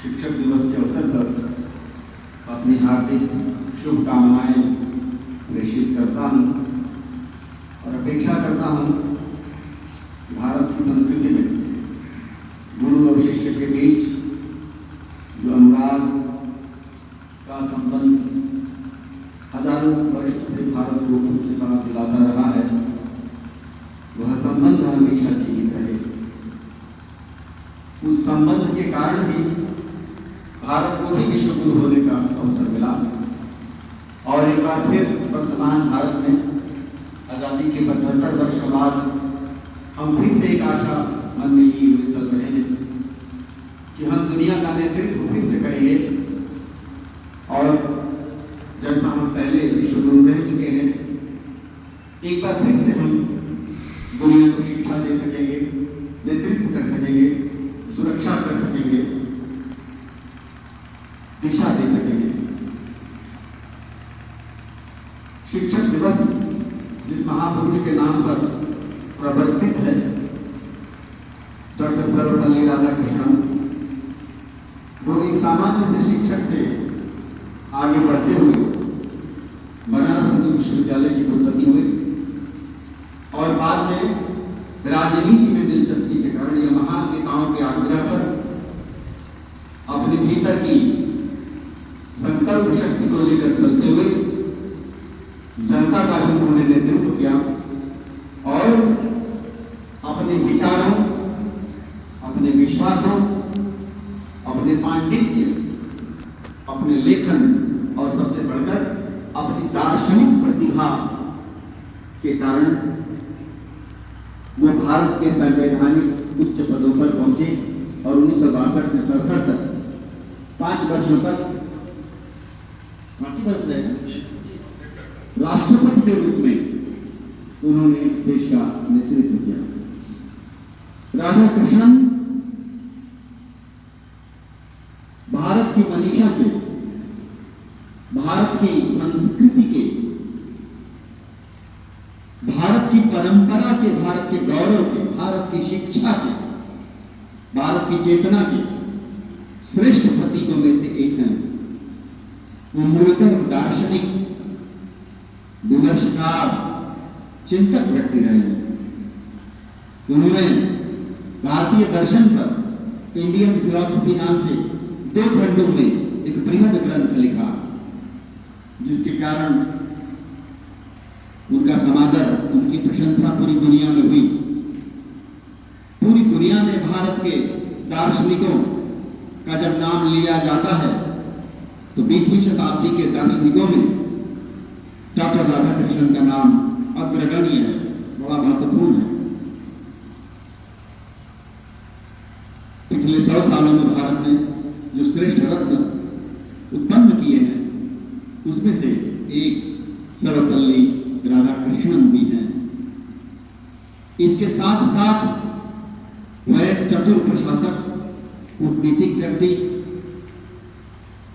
शिक्षक दिवस के अवसर पर अपनी हार्दिक शुभकामनाएं प्रेषित करता हूं और अपेक्षा करता हूं भारत की संस्कृति में गुरु और शिष्य के बीच जो अनुराग का संबंध हजारों वर्षों से भारत को उच्चता दिलाता रहा है, वह संबंध हमेशा जीवित रहे। उस संबंध के कारण ही भारत को भी विश्व गुरु होने का अवसर मिला और एक बार फिर वर्तमान भारत में आज़ादी के 75 वर्षों बाद हम फिर से एक आशा मन में लिए हुए चल रहे हैं कि हम दुनिया का नेतृत्व फिर से करेंगे और जैसा हम पहले विश्व गुरु रह चुके हैं, एक बार फिर से हम दुनिया को शिक्षा दे सकेंगे, नेतृत्व कर सकेंगे, सुरक्षा कर सकेंगे, दिशा दे सकेंगे। शिक्षक दिवस जिस महापुरुष के नाम पर प्रवर्तित है, डॉक्टर सर्वपल्ली राधाकृष्णन, वो एक सामान्य से शिक्षक से आगे बढ़ते हुए बनारस हिंदू विश्वविद्यालय की कुलपति हुए और बाद में राजनीति में दिलचस्पी के कारण या महान नेताओं के आग्रह पर अपने भीतर की संकल्प शक्ति को लेकर चलते हुए जनता का भी उन्होंने नेतृत्व किया और अपने विचारों, अपने विश्वासों, अपने पांडित्य, अपने लेखन और सबसे बढ़कर अपनी दार्शनिक प्रतिभा के कारण वो भारत के संवैधानिक उच्च पदों पर पहुंचे और 1962 से 67 तक 5 वर्षों तक 5 वर्ष रहे राष्ट्रपति के रूप में उन्होंने इस देश का नेतृत्व किया। राधाकृष्णन भारत की मनीषा के, भारत की संस्कृति के, भारत की परंपरा के, भारत के गौरव के, भारत की शिक्षा के, भारत की चेतना के श्रेष्ठ प्रतीकों में से एक है। वो मूलतः दार्शनिक, विमर्शकार, चिंतक व्यक्ति रहे हैं। उन्होंने भारतीय दर्शन पर इंडियन फिलॉसफी नाम से 2 खंडों में एक बृहद ग्रंथ लिखा, जिसके कारण उनका समादर, उनकी प्रशंसा पूरी दुनिया में हुई। पूरी दुनिया में भारत के दार्शनिकों का जब नाम लिया जाता है तो 20वीं शताब्दी के दार्शनिकों में डॉक्टर राधाकृष्णन का नाम अग्रगण्य है, बड़ा महत्वपूर्ण है। पिछले 100 सालों में भारत ने जो श्रेष्ठ रत्न उत्पन्न किए हैं, उसमें से एक सर्वपल्ली राधाकृष्णन भी हैं। इसके साथ साथ वह एक चतुर प्रशासक, कूटनीतिक व्यक्ति,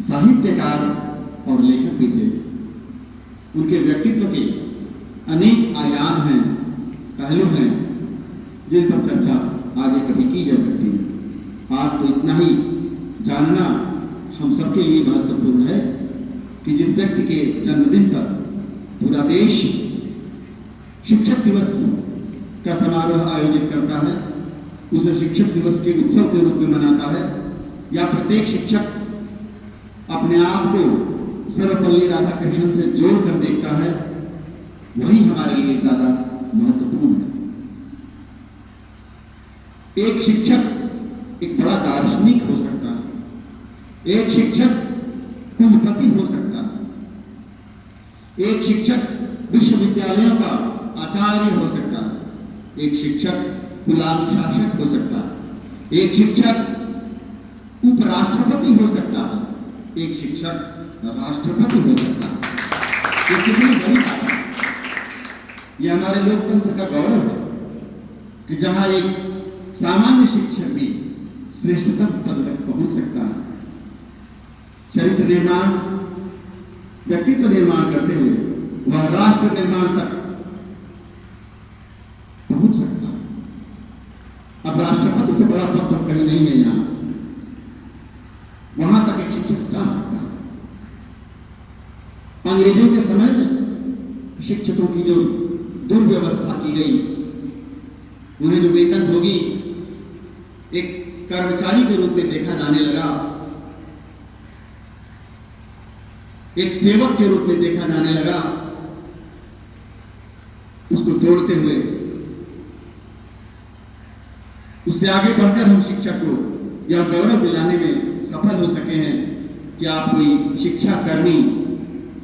साहित्यकार और लेखक भी थे। उनके व्यक्तित्व के अनेक आयाम हैं, पहलू हैं, जिन पर चर्चा आगे कभी की जा सकती है। आज तो इतना ही जानना हम सबके लिए महत्वपूर्ण है कि जिस व्यक्ति के जन्मदिन पर पूरा देश शिक्षक दिवस का समारोह आयोजित करता है, उसे शिक्षक दिवस के उत्सव के रूप में मनाता है, या प्रत्येक शिक्षक अपने आप को सर्वपल्ली राधाकृष्णन से जोड़कर देखता है, वही हमारे लिए ज्यादा महत्वपूर्ण है। एक शिक्षक एक बड़ा दार्शनिक हो सकता है, एक शिक्षक कुलपति हो सकता है, एक शिक्षक विश्वविद्यालयों का आचार्य हो सकता है, एक शिक्षक कुलानुशासक हो सकता है, एक शिक्षक उपराष्ट्रपति हो सकता है, एक शिक्षक राष्ट्रपति हो सकता है। ये कितनी बड़ी बात है। यह हमारे लोकतंत्र का गौरव है कि जहां एक सामान्य शिक्षक भी श्रेष्ठतम पद तक पहुंच सकता है। चरित्र निर्माण, व्यक्तित्व निर्माण करते हुए वह राष्ट्र निर्माण तक पहुंच सकता है। अब राष्ट्रपति से बड़ा पद तो कहीं नहीं है। यहाँ वहां तक एक शिक्षक जा सकता है। अंग्रेजों के समय में शिक्षकों की जो दुर्व्यवस्था की गई, उन्हें जो वेतन भोगी एक कर्मचारी के रूप में देखा जाने लगा, एक सेवक के रूप में देखा जाने लगा, उसको तोड़ते हुए उससे आगे बढ़कर हम शिक्षक को यह गौरव दिलाने में सफल हो सके हैं कि आप कोई शिक्षा कर्मी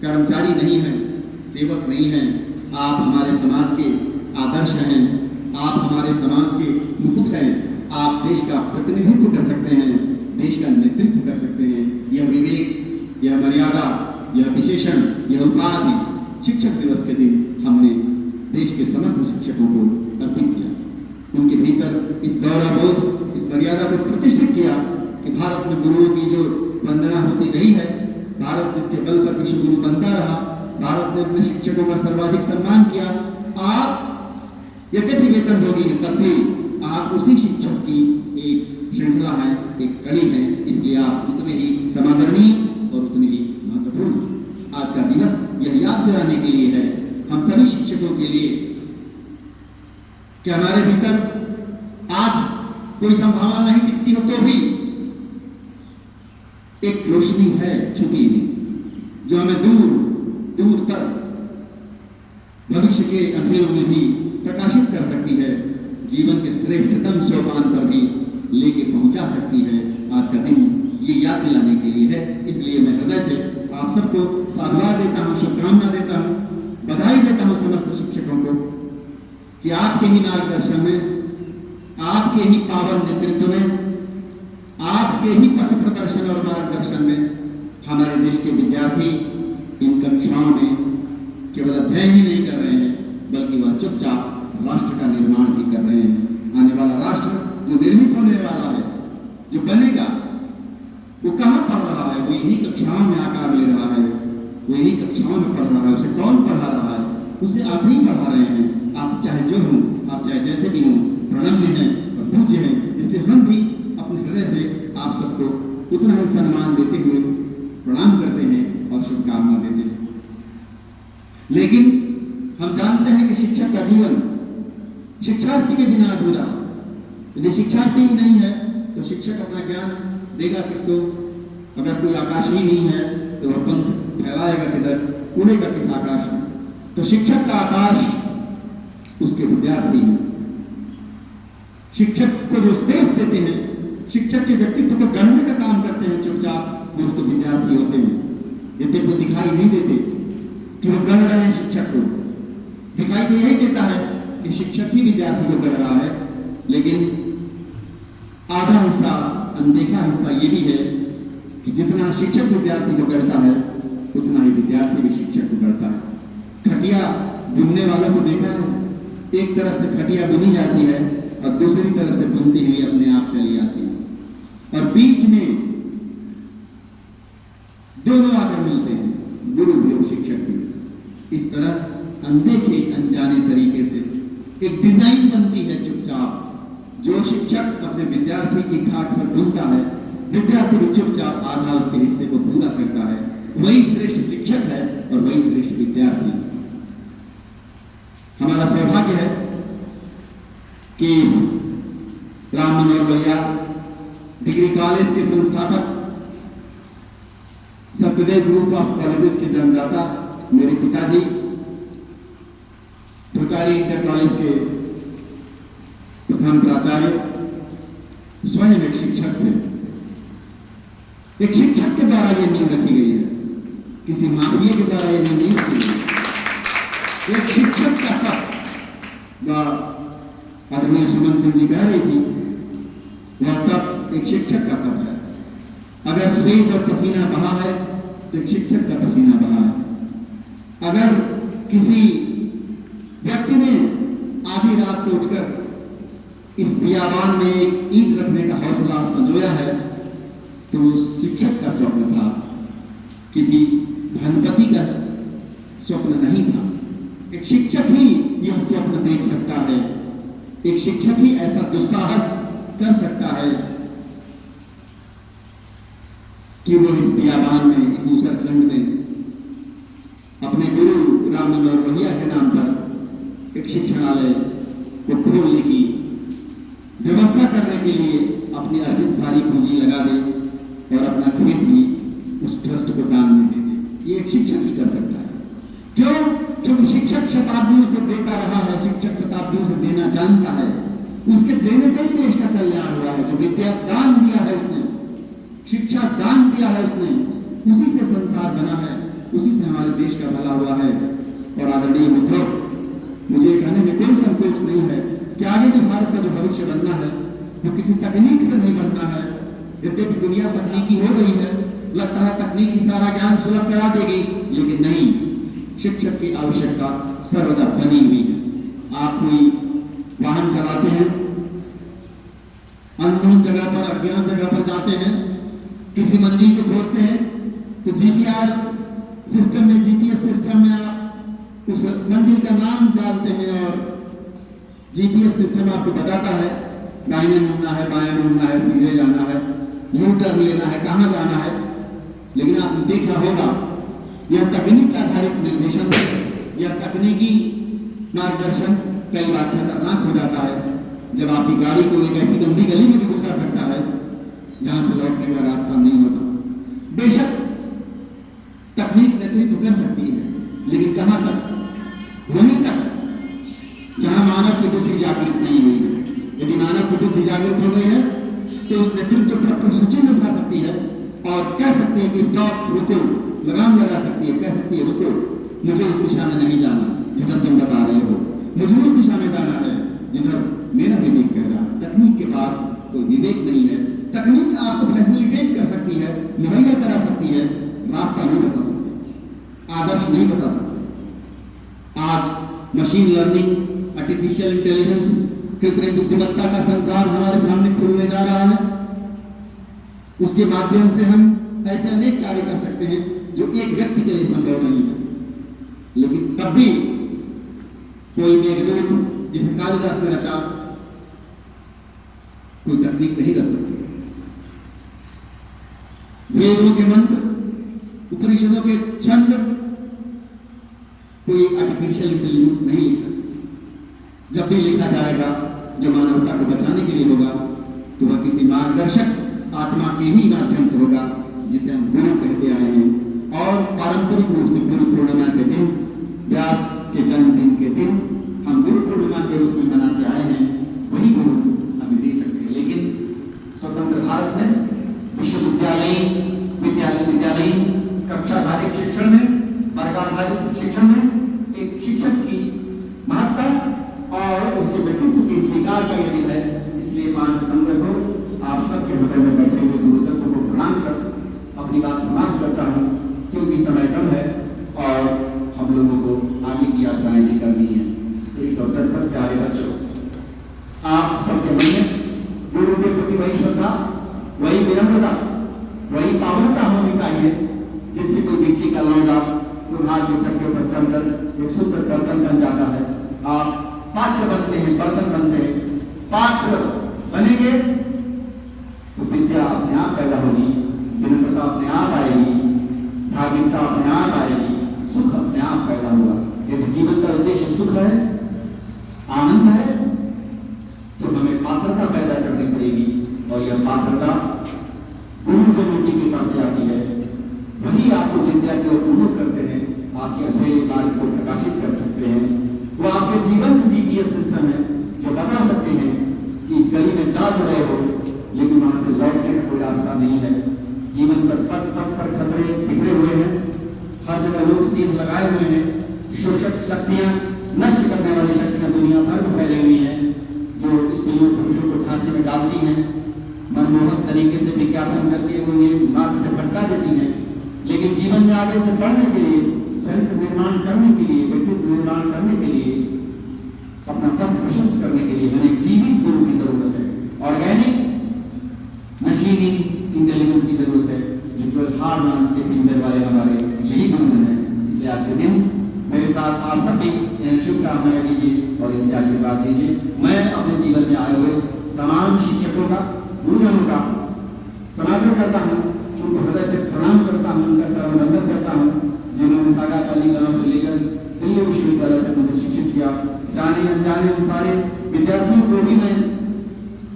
कर्मचारी नहीं हैं, सेवक नहीं हैं, आप हमारे समाज के आदर्श हैं, आप हमारे समाज के मुकुट हैं, आप देश का प्रतिनिधित्व कर सकते हैं, देश का नेतृत्व कर सकते हैं। यह विवेक, यह मर्यादा, यह विशेषण, यह उपाधि शिक्षक दिवस के दिन हमने देश के समस्त शिक्षकों को अर्पित किया। उनके भीतर इस गौरवबोध, इस मर्यादा को प्रतिष्ठित किया कि भारत में गुरुओं की जो वंदना होती रही है, भारत जिसके बल पर विश्व गुरु बनता रहा, भारत ने अपने शिक्षकों का सर्वाधिक सम्मान किया। आप यद्यपि वेतनभोगी हैं, तब भी आप उसी शिक्षक की एक श्रृंखला है, एक कड़ी है, इसलिए आप उतने ही समादरणीय और उतने ही महत्वपूर्ण। आज का दिवस यह याद दिलाने के लिए है हम सभी शिक्षकों के लिए कि हमारे भीतर आज कोई संभावना नहीं दिखती हो तो भी एक रोशनी है छुपी हुई, जो हमें दूर दूर तक भविष्य के अंधेरों में भी प्रकाशित कर सकती है, जीवन के श्रेष्ठतम सोपान पर भी लेके पहुंचा सकती है। आज का दिन ये याद दिलाने के लिए है। इसलिए मैं हृदय से आप सबको साधुवाद देता हूं, शुभकामना देता हूं, बधाई देता हूं समस्त शिक्षकों को कि आपके ही मार्गदर्शन में, आपके ही पावन नेतृत्व में, आपके ही पथ प्रदर्शन और मार्गदर्शन में हमारे देश के विद्यार्थी इन कक्षाओं में केवल अध्ययन ही नहीं कर रहे हैं, बल्कि वह चुपचाप राष्ट्र का निर्माण भी कर रहे हैं। आने वाला राष्ट्र जो निर्मित होने वाला है, जो बनेगा, वो कहाँ पढ़ रहा है? वो इन्हीं कक्षाओं में आकार ले रहा है, वो इन्हीं कक्षाओं में पढ़ रहा है। उसे कौन पढ़ा रहा है? उसे आप ही पढ़ा रहे हैं। आप चाहे जो हों, आप चाहे जैसे भी हों, प्रणम्य हैं और पूज्य हैं। इसलिए हम भी अपने हृदय से आप सबको उतना ही सम्मान देते हुए प्रणाम करते हैं और शुभकामना देते हैं। लेकिन हम जानते हैं कि शिक्षक का जीवन शिक्षार्थी के बिना अधूरा। यदि शिक्षार्थी ही नहीं है तो शिक्षक अपना ज्ञान देगा किसको? अगर कोई आकाश ही नहीं है तो वह पंख फैलाएगा किधर, उड़ेगा किस आकाश में? तो शिक्षक का आकाश उसके विद्यार्थी हैं। शिक्षक को जो स्पेस देते हैं, शिक्षक के व्यक्तित्व को गढ़ने का काम करते हैं चुपचाप, वो उसके विद्यार्थी होते हैं। यद्यपि वो दिखाई नहीं देते कि वो गढ़ रहे हैं शिक्षक को, दिखाई तो यही देता है कि शिक्षक ही विद्यार्थी को गढ़ रहा है, लेकिन आधा हिस्सा, अनदेखा हिस्सा ये भी है कि जितना शिक्षक विद्यार्थी को गढ़ता है, उतना ही विद्यार्थी भी शिक्षक को गढ़ता है। खटिया बुनने वालों को देखा है, एक तरफ से खटिया बुनी जाती है और दूसरी तरफ से बुनती हुई अपने आप चली आती है, और बीच में दोनों आकर मिलते हैं, गुरु भी और शिक्षक भी। इस तरह अनदेखे अनजाने तरीके से एक डिजाइन बनती है चुपचाप। जो शिक्षक अपने विद्यार्थी की खाट पर बुनता है, विद्यार्थी भी चुपचाप आधा उसके हिस्से को पूरा करता है। वही श्रेष्ठ शिक्षक है और वही श्रेष्ठ विद्यार्थी। हमारा सौभाग्य है कि राम मनोहर लोहिया डिग्री कॉलेज के संस्थापक, सत्यदेव ग्रुप ऑफ कॉलेजेस के जन्मदाता मेरे पिताजी ढुकारी इंटर कॉलेज के प्रथम प्राचार्य स्वयं एक शिक्षक थे। एक शिक्षक के द्वारा यह नींव रखी गई है, किसी माफिया के द्वारा यह नींव नहीं रखी गई। एक शिक्षक का तप, आदरणीय सुमन सिंह जी कह रही थी, वह तप एक शिक्षक का तप है। अगर स्वेद और पसीना बहा है तो एक शिक्षक का पसीना बहा है। अगर किसी व्यक्ति ने आधी रात को उठकर इस बियाबान में एक ईंट रखने का हौसला संजोया है तो वो शिक्षक का स्वप्न था, किसी धनपति का स्वप्न नहीं था। एक शिक्षक ही यह स्वप्न देख सकता है, एक शिक्षक ही ऐसा दुस्साहस कर सकता है कि वो इस बियाबान में, इस ऊसरखंड में अपने गुरु राम मनोहर लोहिया के नाम पर एक शिक्षणालय को खोलने की व्यवस्था करने के लिए अपनी अर्जित सारी पूंजी लगा दे और अपना खेत भी उस ट्रस्ट को दान में दे दे। ये एक शिक्षक ही कर सकता है। क्यों? क्योंकि शिक्षक शताब्दियों से देता रहा है, शिक्षक शताब्दियों से देना जानता है। उसके देने से ही देश का कल्याण हुआ है। जो विद्या दान दिया है उसने, शिक्षा दान दिया है उसने, उसी से संसार बना है, उसी से हमारे देश का भला हुआ है। और आदरणीय मित्रों, मुझे कहने में कोई संकोच नहीं है कि आगे जो भारत का जो भविष्य बनना है वो किसी तकनीक से नहीं बनना है। यद्यपि दुनिया तकनीकी हो गई है, लगता है तकनीकी सारा ज्ञान सुलभ करा देगी, लेकिन नहीं, शिक्षक की आवश्यकता सर्वदा बनी हुई है। आप कोई वाहन चलाते हैं, अननोन जगह पर, अज्ञात जगह पर जाते हैं, किसी मंजिल को खोजते हैं, तो जीपीआर सिस्टम में, जीपीएस सिस्टम में आप उस मंजिल का नाम डालते हैं और जीपीएस सिस्टम आपको बताता है दाहिने मुड़ना है, बाएं मुड़ना है, सीधे जाना है, यू टर्न लेना है, कहां जाना है। लेकिन आपने देखा होगा यह तकनीक आधारित निर्देशन है, यह तकनीकी मार्गदर्शन कई बार खतरनाक हो जाता है जब आपकी गाड़ी को एक ऐसी गंदी गली में भी घुसा सकता है जहां से लौटने का रास्ता नहीं होता। बेशक तकनीक नेतृत्व कर सकती है, लेकिन कहां तक? वहीं तक जहां मानव की बुद्धि जागृत नहीं हुई है। यदि मानव की बुद्धि जागृत हो गई है तो उस नेतृत्व पर प्रश्न चिन्ह उठा सकती है और कह सकती है कि स्टॉप, रुको, लगाम लगा सकती है, कह सकती है रुको, मुझे उस दिशा में नहीं जाना जिधर तुम बता रहे हो, मुझे उस दिशा में जाना है जिधर मेरा विवेक कह रहा है। तकनीक के पास कोई विवेक नहीं है। तकनीक आपको फैसिलिटेट कर सकती है, मुहैया करा सकती है, रास्ता नहीं बता सकती, आदर्श नहीं बता सकती। आज मशीन लर्निंग, आर्टिफिशियल इंटेलिजेंस, कृत्रिम बुद्धिमत्ता का संसार हमारे सामने खुलने जा रहा है। उसके माध्यम से हम ऐसे अनेक कार्य कर सकते हैं जो एक व्यक्ति के लिए संभव नहीं है, लेकिन तब भी कोई मेघदूत जिसे कालिदास ने रचा, कोई तकनीक नहीं रच सकती। वेदों के मंत्र, उपनिषदों के छंद कोई आर्टिफिशियल इंटेलिजेंस नहीं लिख सकती। जब भी लिखा जाएगा जो मानवता को बचाने के लिए होगा तो वह किसी मार्गदर्शक आत्मा के ही माध्यम से होगा जिसे हम गुरु कहते आए हैं। और पारंपरिक रूप से गुरु पूर्णिमा के दिन, व्यास के जन्मदिन के दिन हम गुरु पूर्णिमा के रूप में मनाते आए हैं, वही गुरु हमें दे सकते हैं। लेकिन स्वतंत्र भारत में विश्वविद्यालयीन, विद्यालयीन कक्षाधारित शिक्षण में, वर्गाधारित शिक्षण में एक शिक्षक की महत्ता और उसके व्यक्तित्व के स्वीकार का यह दिन है। इसलिए 5 सितंबर को आप सबके हृदय में बैठे हुए गुरु तत्व को प्रणाम कर अपनी बात समाप्त करता हूँ, क्योंकि समय कम है और हम लोगों को आगे की यात्राएं भी करनी है। इस अवसर पर प्यारे बच्चों, आप सबके मन में गुरु के प्रति वही श्रद्धा, वही विनम्रता, वही पावनता होनी चाहिए जिससे कोई मिट्टी का लौंडा कुम्हार के चक्के पर चढ़कर एक सुंदर बर्तन बन जाता है। आप पात्र बनते हैं, बर्तन बनते हैं, पात्र बनेंगे तो विद्या अपने आप पैदा होगी, विनम्रता अपने आप आएगी, धार्मिकता अपने आप आएगी, सुख अपने आप पैदा होगा। यदि जीवन का उद्देश्य सुख है, आनंद है, तो हमें पात्रता पैदा करनी पड़ेगी और यह पात्रता गुरुजनों की कृपा से आती है। वही आपको विद्या की ओर उन्मुख करते हैं, आपके अधूरे कार्य को प्रकाशित कर सकते हैं। वो आपके जीवन का जीपीएस सिस्टम है जो बता सकते हैं कि इस गली में जा रहे हो लेकिन वहां से लौटने का कोई रास्ता नहीं है। जीवन पर पथ पथ पर खतरे बिखरे हुए हैं, हर जगह लोग सीध लगाए हुए हैं, शोषक शक्तियां, नष्ट करने वाली शक्तियां दुनिया भर में फैली हुई हैं जो स्त्रियों पुरुषों को झांसे में डालती हैं, मनमोहक तरीके से विज्ञापन करके उन्हें मार्ग से भटका देती हैं। लेकिन जीवन में आगे तो बढ़ने के लिए, चरित्र निर्माण करने के लिए, व्यक्तित्व निर्माण करने के लिए, अपना पथ प्रशस्त करने के लिए हमें जीवित गुरु की जरूरत है। ऑर्गेनिक मशीनी इंटेलिजेंस की जरूरत है जो केवल हार्ड माइंड के फिंगर वाले हमारे यही गुरु हैं। इसलिए आज के दिन मेरे साथ आप सभी शुभकामनाएं दीजिए और इनसे आशीर्वाद दीजिए। मैं अपने जीवन में आए हुए तमाम शिक्षकों का, गुरुजनों का समादर करता हूँ, उनको हृदय से प्रणाम करता हूँ, उनका चरण वंदन करता हूँ, जिन्होंने सागात अली गांव से लेकर दिल्ली विश्वविद्यालय तक मुझे शिक्षित किया। जाने अनजाने उन सारे विद्यार्थियों को भी मैं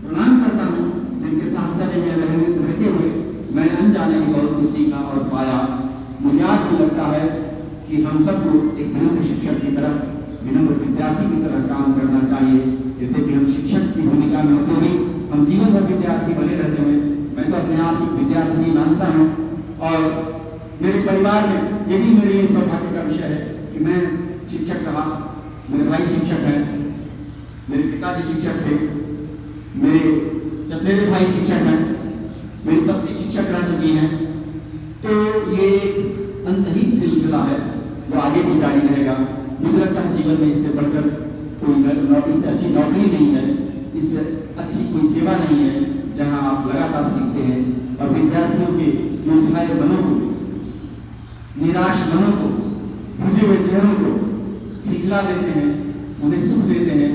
प्रणाम करता हूँ, जिनके साहचर्य में रहते हुए मैं अनजाने ही बहुत कुछ सीखा और पाया। मुझे आज भी लगता है कि हम सबको एक विनम्र शिक्षक की तरह, विनम्र विद्यार्थी की तरह काम करना चाहिए। यद्यपि हम शिक्षक की भूमिका में होते हुए हम जीवन भर विद्यार्थी बने रहते हैं। मैं तो अपने आप को विद्यार्थी नहीं मानता हूँ, और मेरे परिवार में ये भी मेरे लिए सौभाग्य का विषय है कि मैं शिक्षक रहा। मेरे भाई शिक्षक हैं, मेरे पिताजी शिक्षक थे, मेरे चचेरे भाई शिक्षक हैं, मेरी पत्नी शिक्षक रह चुकी हैं। तो ये एक अंतहीन सिलसिला है जो आगे भी जारी रहेगा। मुझे लगता है जीवन में इससे बढ़कर कोई इससे अच्छी नौकरी नहीं है, इससे अच्छी कोई सेवा नहीं है, जहां आप लगातार सीखते हैं और विद्यार्थियों के मुरझाए मनों को, निराश मनों को, बुझे हुए चेहरों को खिलखिला देते हैं, उन्हें सुख देते हैं।